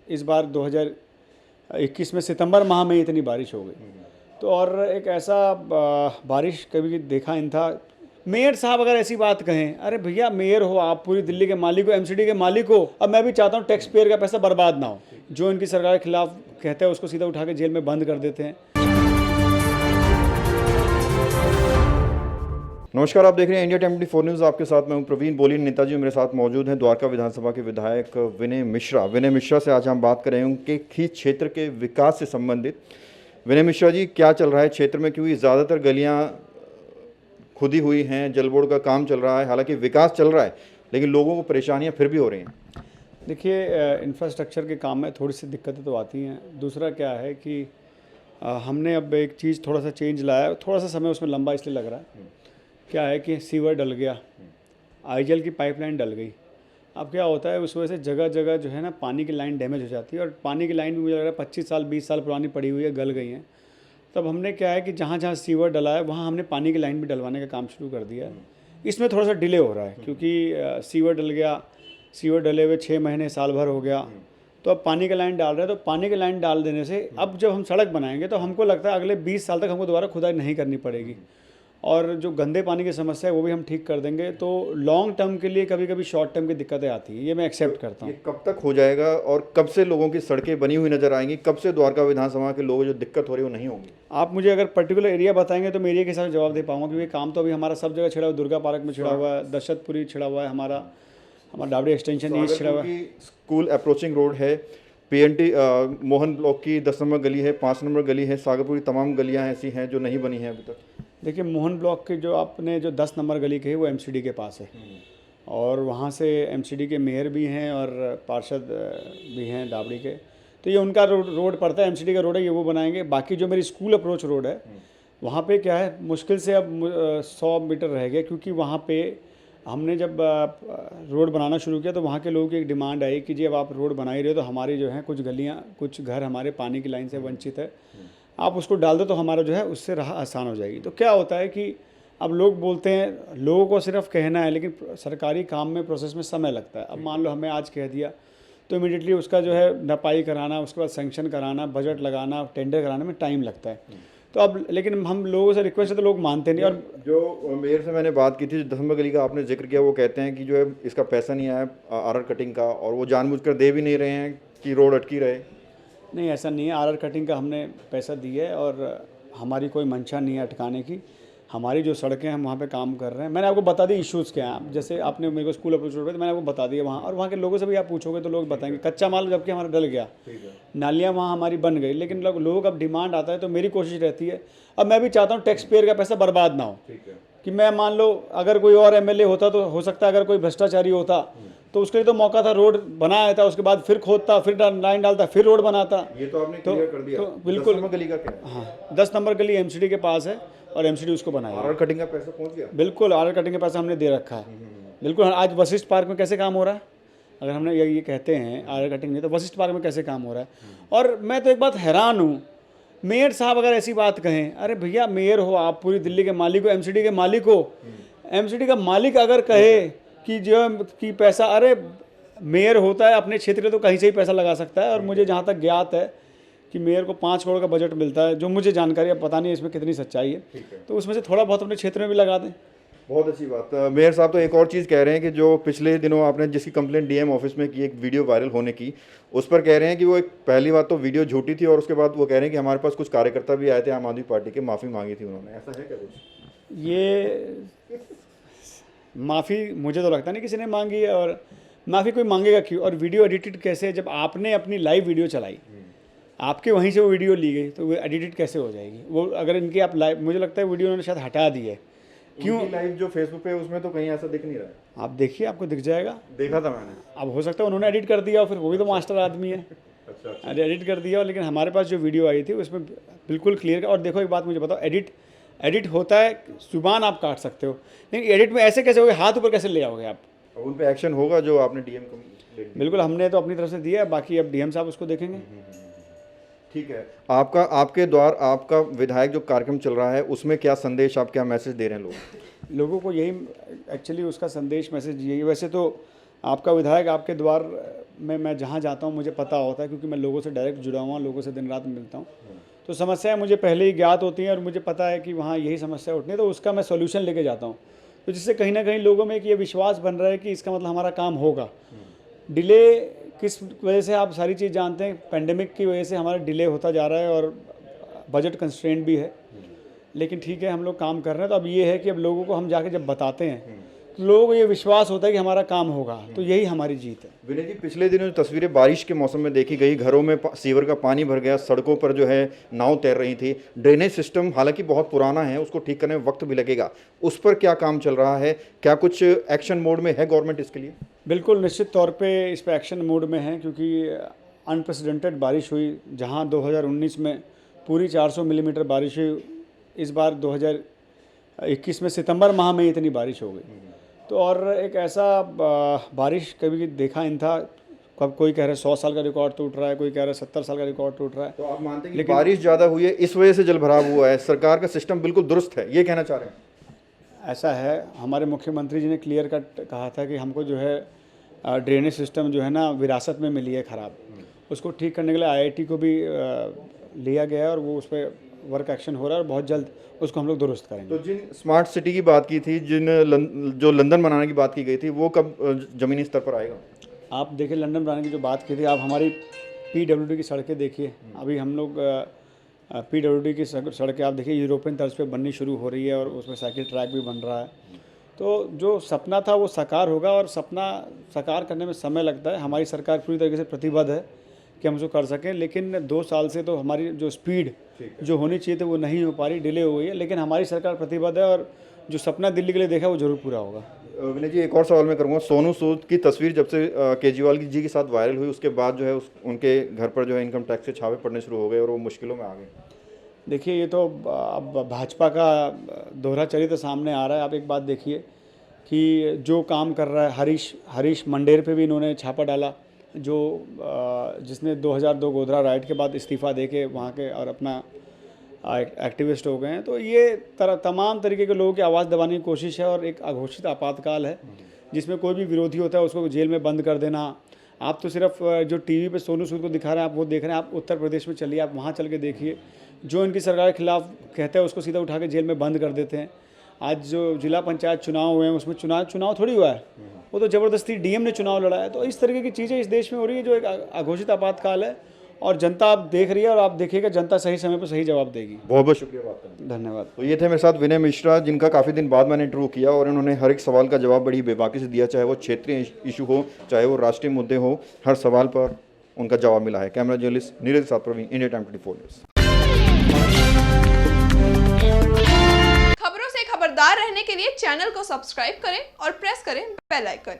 इस बार 2021 में सितंबर माह में इतनी बारिश हो गई। तो और एक ऐसा बारिश कभी देखा नहीं था। मेयर साहब अगर ऐसी बात कहें, अरे भैया मेयर हो आप, पूरी दिल्ली के मालिक हो, एमसीडी के मालिक हो। अब मैं भी चाहता हूँ टैक्स पेयर का पैसा बर्बाद ना हो। जो इनकी सरकार के खिलाफ कहते हैं उसको सीधा उठा के जेल में बंद कर देते हैं। नमस्कार, आप देख रहे हैं इंडिया टाइम 24 न्यूज़। आपके साथ मैं हूं प्रवीण बोली। नेताजी मेरे साथ मौजूद हैं द्वारका विधानसभा के विधायक विनय मिश्रा। विनय मिश्रा से आज हम बात करें उनके खींच क्षेत्र के विकास से संबंधित। विनय मिश्रा जी, क्या चल रहा है क्षेत्र में, क्योंकि ज़्यादातर गलियां खुदी हुई हैं, जल बोर्ड का काम चल रहा है, हालांकि विकास चल रहा है लेकिन लोगों को परेशानियाँ फिर भी हो रही हैं। देखिए, इंफ्रास्ट्रक्चर के काम में थोड़ी सी दिक्कतें तो आती हैं। दूसरा क्या है कि हमने अब एक चीज़ थोड़ा सा चेंज लाया, थोड़ा सा समय उसमें लंबा इसलिए लग रहा है। क्या है कि सीवर डल गया, आईजल की पाइपलाइन डल गई। अब क्या होता है, उस वजह से जगह जगह जो है ना पानी की लाइन डैमेज हो जाती है। और पानी की लाइन भी मुझे लग रहा है 25 साल 20 साल पुरानी पड़ी हुई है, गल गई हैं। तब हमने क्या है कि जहाँ जहाँ सीवर डला है वहाँ हमने पानी की लाइन भी डलवाने का काम शुरू कर दिया है। इसमें थोड़ा सा डिले हो रहा है क्योंकि सीवर डल गया, सीवर डले हुए 6 महीने साल भर हो गया, तो अब पानी की लाइन डाल रहे हैं। तो पानी की लाइन डाल देने से अब जब हम सड़क बनाएंगे तो हमको लगता है अगले 20 साल तक हमको दोबारा खुदाई नहीं करनी पड़ेगी। और जो गंदे पानी की समस्या है वो भी हम ठीक कर देंगे। तो लॉन्ग टर्म के लिए कभी कभी शॉर्ट टर्म की दिक्कतें आती हैं, ये मैं एक्सेप्ट करता हूँ। ये कब तक हो जाएगा और कब से लोगों की सड़कें बनी हुई नजर आएंगी? कब से द्वारका विधानसभा के लोगों जो दिक्कत हो रही है वो नहीं होगी? आप मुझे अगर पर्टिकुलर एरिया बताएंगे तो मैं एरिया के हिसाब से जवाब दे पाऊंगा, क्योंकि काम तो अभी हमारा सब जगह छिड़ा हुआ, दुर्गा पार्क में छिड़ा हुआ है, दशरथपुरी छिड़ा हुआ है, हमारा डाबड़ी एक्सटेंशन ईस्ट छिड़ा हुआ है। स्कूल अप्रोचिंग रोड है, पीएनटी मोहन ब्लॉक की 10 नंबर गली है, 5 नंबर गली है, सागरपुरी, तमाम गलियां ऐसी हैं जो नहीं बनी हैं अभी तक। देखिए, मोहन ब्लॉक की जो आपने जो 10 नंबर गली कही वो एमसीडी के पास है, और वहाँ से एमसीडी के मेयर भी हैं और पार्षद भी हैं दाबड़ी के। तो ये उनका रोड पड़ता है, एमसीडी का रोड है, ये वो बनाएंगे। बाकी जो मेरी स्कूल अप्रोच रोड है वहाँ पे क्या है, मुश्किल से अब 100 मीटर रह गया, क्योंकि वहाँ पे हमने जब रोड बनाना शुरू किया तो वहाँ के लोगों की एक डिमांड आई कि जी अब आप रोड बना ही रहे हो तो हमारी जो है कुछ गलियाँ, कुछ घर हमारे पानी की लाइन से वंचित है, आप उसको डाल दो तो हमारा जो है उससे राह आसान हो जाएगी। तो क्या होता है कि अब लोग बोलते हैं, लोगों को सिर्फ कहना है, लेकिन सरकारी काम में प्रोसेस में समय लगता है। अब मान लो हमें आज कह दिया तो इमीडिएटली उसका जो है नपाई कराना, उसके बाद सैंक्शन कराना, बजट लगाना, टेंडर कराने में टाइम लगता है। तो अब लेकिन हम लोगों से रिक्वेस्ट है तो लोग मानते नहीं। और जो मेयर से मैंने बात की थी, जो 10 नंबर गली का आपने जिक्र किया, वो कहते हैं कि जो है इसका पैसा नहीं आया आरआर कटिंग का, और वो जानबूझकर दे भी नहीं रहे हैं कि रोड अटकी रहे। नहीं, ऐसा नहीं है। आरआर कटिंग का हमने पैसा दिया है और हमारी कोई मंशा नहीं है अटकाने की। हमारी जो सड़कें हम वहाँ पे काम कर रहे हैं, मैंने आपको बता दी इश्यूज़ क्या हैं। जैसे आपने मेरे को स्कूल अप्रोच रोड पे, तो मैंने आपको बता दिया वहाँ, और वहाँ के लोगों से भी आप पूछोगे तो लोग बताएंगे। कच्चा माल जबकि हमारा डल गया, नालियाँ वहाँ हमारी बन गई, लेकिन लोग अब डिमांड आता है तो मेरी कोशिश रहती है, अब मैं भी चाहता हूँ टैक्स पेयर का पैसा बर्बाद ना हो। कि मैं मान लो अगर कोई और एमएलए होता तो हो सकता है, अगर कोई भ्रष्टाचारी होता तो उसके लिए तो मौका था, रोड बनाया था, उसके बाद फिर खोदता, फिर लाइन डालता, फिर रोड बनाता। ये तो आपने क्लियर कर दिया। तो बिल्कुल। 10 नंबर गली का क्या है? हाँ, 10 नंबर गली एमसीडी के पास है और एमसीडी उसको बनाया। आरआर कटिंग का पैसा पहुंच गया? बिल्कुल, आरआर कटिंग का पैसा हमने दे रखा है। बिल्कुल। आज वशिष्ठ पार्क में कैसे काम हो रहा है, अगर हमने ये कहते हैं आरआर कटिंग नहीं, तो वशिष्ठ पार्क में कैसे काम हो रहा है। और मैं तो एक बात हैरान हूँ, मेयर साहब अगर ऐसी बात कहें, अरे भैया मेयर हो आप, पूरी दिल्ली के मालिक हो, एमसीडी के मालिक हो, एमसीडी का मालिक अगर कहे कि जो कि पैसा, अरे मेयर होता है अपने क्षेत्र में तो कहीं से ही पैसा लगा सकता है। और मुझे जहाँ तक ज्ञात है कि मेयर को 5 करोड़ का बजट मिलता है, जो मुझे जानकारी है, पता नहीं इसमें कितनी सच्चाई है, तो उसमें से थोड़ा बहुत अपने क्षेत्र में भी लगा दें। बहुत अच्छी बात। मेयर साहब तो एक और चीज़ कह रहे हैं कि जो पिछले दिनों आपने जिसकी कंप्लेंट डीएम ऑफिस में की, एक वीडियो वायरल होने की, उस पर कह रहे हैं कि वो एक पहली बात तो वीडियो झूठी थी, और उसके बाद वो कह रहे हैं कि हमारे पास कुछ कार्यकर्ता भी आए थे आम आदमी पार्टी के, माफ़ी मांगी थी उन्होंने। ऐसा है क्या कुछ? ये माफ़ी मुझे तो लगता नहीं किसी ने मांगी है, और माफ़ी कोई मांगेगा क्यों? और वीडियो एडिटेड कैसे? जब आपने अपनी लाइव वीडियो चलाई, आपके वहीं से वो वीडियो ली गई, तो वो एडिटेड कैसे हो जाएगी? वो अगर इनकी आप लाइव, मुझे लगता है वीडियो उन्होंने शायद हटा दी है। क्यों लाइव जो फेसबुक पे, उसमें तो कहीं ऐसा दिख नहीं रहा है। आप देखिए, आपको दिख जाएगा। देखा था मैंने। अब हो सकता है उन्होंने एडिट कर दिया, फिर वो भी तो मास्टर आदमी है। अच्छा। अरे एडिट कर दिया, लेकिन हमारे पास जो वीडियो आई थी उसमें बिल्कुल क्लियर। और देखो एक बात मुझे बताओ, एडिट होता है, जुबान आप काट सकते हो, लेकिन एडिट में ऐसे कैसे होगे, हाथ ऊपर कैसे ले आओगे आप? उन पे एक्शन होगा जो आपने डीएम को। बिल्कुल, हमने तो अपनी तरफ से दिया है, बाकी अब डीएम साहब उसको देखेंगे। ठीक है। आपके द्वार आपका विधायक जो कार्यक्रम चल रहा है, उसमें क्या संदेश, आप क्या मैसेज दे रहे हैं लोगों को? यही एक्चुअली उसका संदेश मैसेज यही। वैसे तो आपका विधायक आपके द्वार में मैं जहाँ जाता हूँ मुझे पता होता है, क्योंकि मैं लोगों से डायरेक्ट जुड़ा हुआ, लोगों से दिन रात मिलता हूँ। तो समस्याएं मुझे पहले ही ज्ञात होती हैं और मुझे पता है कि वहाँ यही समस्या उठनी है, तो उसका मैं सॉल्यूशन लेके जाता हूँ। तो जिससे कहीं ना कहीं लोगों में एक ये विश्वास बन रहा है कि इसका मतलब हमारा काम होगा। डिले किस वजह से आप सारी चीज़ जानते हैं, पेंडेमिक की वजह से हमारा डिले होता जा रहा है और बजट कंस्ट्रेंट भी है, लेकिन ठीक है हम लोग काम कर रहे हैं। तो अब ये है कि अब लोगों को हम जाके जब बताते हैं तो लोगों को ये विश्वास होता है कि हमारा काम होगा, तो यही हमारी जीत है। विनय जी, पिछले दिनों जो तस्वीरें बारिश के मौसम में देखी गई, घरों में सीवर का पानी भर गया, सड़कों पर जो है नाव तैर रही थी, ड्रेनेज सिस्टम हालांकि बहुत पुराना है, उसको ठीक करने में वक्त भी लगेगा, उस पर क्या काम चल रहा है? क्या कुछ एक्शन मोड में है गवर्नमेंट इसके लिए? बिल्कुल निश्चित तौर पे इस पर एक्शन मोड में है, क्योंकि अनप्रेसिडेंटेड बारिश हुई। जहां 2019 में पूरी 400 मिलीमीटर बारिश हुई, इस बार 2021 में सितंबर माह में इतनी बारिश हो गई। तो और एक ऐसा बारिश कभी देखा नहीं था। कब कोई कह रहा है 100 साल का रिकॉर्ड टूट रहा है, कोई कह रहा है 70 साल का रिकॉर्ड टूट रहा है। तो आप मानते हैं कि बारिश ज़्यादा हुई है, इस वजह से जल भराव हुआ है, सरकार का सिस्टम बिल्कुल दुरुस्त है, ये कहना चाह रहे हैं? ऐसा है, हमारे मुख्यमंत्री जी ने क्लियर कट कहा था कि हमको जो है ड्रेनेज सिस्टम जो है ना विरासत में मिली है ख़राब, उसको ठीक करने के लिए IIT को भी लिया गया है और वो उस पर वर्क एक्शन हो रहा है और बहुत जल्द उसको हम लोग दुरुस्त करेंगे। तो जिन स्मार्ट सिटी की बात की थी, जो लंदन बनाने की बात की गई थी, वो कब ज़मीनी स्तर पर आएगा? आप देखिए, लंदन बनाने की जो बात की थी, आप हमारी PWD की सड़कें देखिए। अभी हम लोग PWD की सड़कें आप देखिए यूरोपियन तर्ज पे बननी शुरू हो रही है और उसमें साइकिल ट्रैक भी बन रहा है। तो जो सपना था वो साकार होगा, और सपना साकार करने में समय लगता है। हमारी सरकार पूरी तरीके से प्रतिबद्ध है कि हम उसको कर सकें, लेकिन 2 साल से तो हमारी जो स्पीड जो होनी चाहिए थी वो नहीं हो पा रही, डिले हो गई है। लेकिन हमारी सरकार प्रतिबद्ध है और जो सपना दिल्ली के लिए देखा वो जरूर पूरा होगा। विनय जी, एक और सवाल मैं करूँगा। सोनू सूद की तस्वीर जब से केजरीवाल जी के साथ वायरल हुई, उसके बाद जो है उनके घर पर जो है इनकम टैक्स के छापे पड़ने शुरू हो गए और वो मुश्किलों में आ गए। देखिए, ये तो अब भाजपा का दोहरा चरित्र सामने आ रहा है। आप एक बात देखिए कि जो काम कर रहा है हरीश मंडेर पे भी इन्होंने छापा डाला, जो जिसने 2002 गोधरा राइट के बाद इस्तीफ़ा दे के वहाँ के और अपना एक्टिविस्ट हो गए हैं। तो ये तमाम तरीके के लोगों की आवाज़ दबाने की कोशिश है और एक अघोषित आपातकाल है जिसमें कोई भी विरोधी होता है उसको जेल में बंद कर देना। आप तो सिर्फ जो टीवी पे सोनू सूद को दिखा रहे हैं, आप वो देख रहे हैं। आप उत्तर प्रदेश में चलिए, आप वहाँ चल के देखिए, जो इनकी सरकार के खिलाफ कहते हैं उसको सीधा उठा के जेल में बंद कर देते हैं। आज जो जिला पंचायत चुनाव हुए हैं उसमें चुनाव थोड़ी हुआ है, वो तो ज़बरदस्ती डीएम ने चुनाव लड़ा है। तो इस तरीके की चीज़ें इस देश में हो रही है जो एक अघोषित आपातकाल है, और जनता आप देख रही है और आप देखिएगा जनता सही समय पर सही जवाब देगी। बहुत बहुत शुक्रिया बात करने के लिए। धन्यवाद। तो ये थे मेरे साथ विनय मिश्रा, जिनका काफ़ी दिन बाद मैंने इंटरव्यू किया और इन्होंने हर एक सवाल का जवाब बड़ी बेबाकी से दिया, चाहे वो क्षेत्रीय इशू हो, चाहे वो राष्ट्रीय मुद्दे हो, हर सवाल पर उनका जवाब मिला है। कैमरा जर्नलिस्ट नीरज के साथ प्रवीण, इंडिया टाइम 24 न्यूज़। खबरों से खबरदार रहने के लिए चैनल को सब्सक्राइब करें और प्रेस करें बेल आइकन।